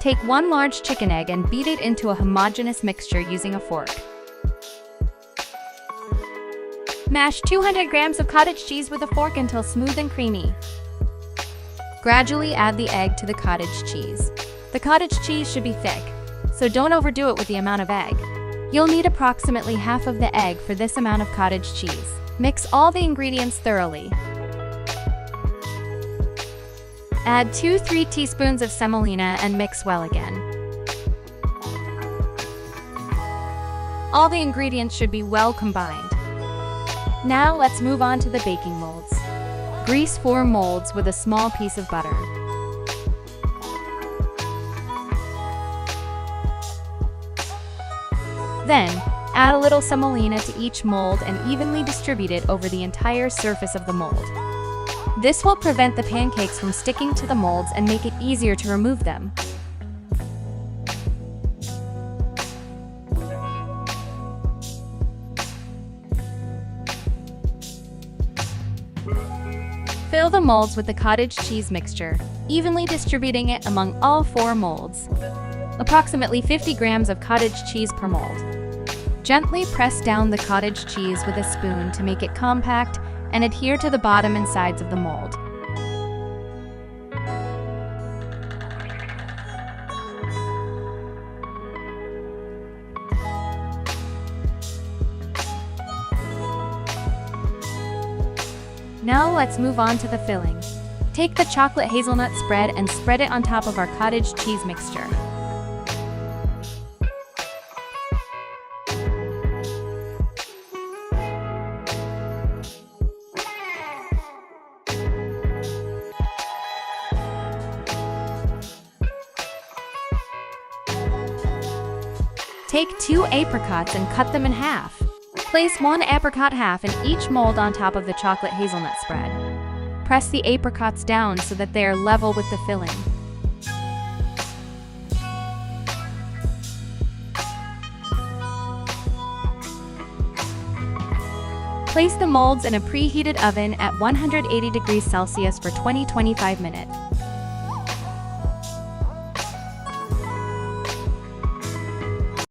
Take 1 large chicken egg and beat it into a homogeneous mixture using a fork. Mash 200 grams of cottage cheese with a fork until smooth and creamy. Gradually add the egg to the cottage cheese. The cottage cheese should be thick, so don't overdo it with the amount of egg. You'll need approximately half of the egg for this amount of cottage cheese. Mix all the ingredients thoroughly. Add 2-3 teaspoons of semolina and mix well again. All the ingredients should be well combined. Now let's move on to the baking molds. Grease 4 molds with a small piece of butter. Then, add a little semolina to each mold and evenly distribute it over the entire surface of the mold. This will prevent the pancakes from sticking to the molds and make it easier to remove them. Fill the molds with the cottage cheese mixture, evenly distributing it among all 4 molds. Approximately 50 grams of cottage cheese per mold. Gently press down the cottage cheese with a spoon to make it compact and adhere to the bottom and sides of the mold. Now let's move on to the filling. Take the chocolate hazelnut spread and spread it on top of our cottage cheese mixture. Take 2 apricots and cut them in half. Place 1 apricot half in each mold on top of the chocolate hazelnut spread. Press the apricots down so that they are level with the filling. Place the molds in a preheated oven at 180 degrees Celsius for 20-25 minutes.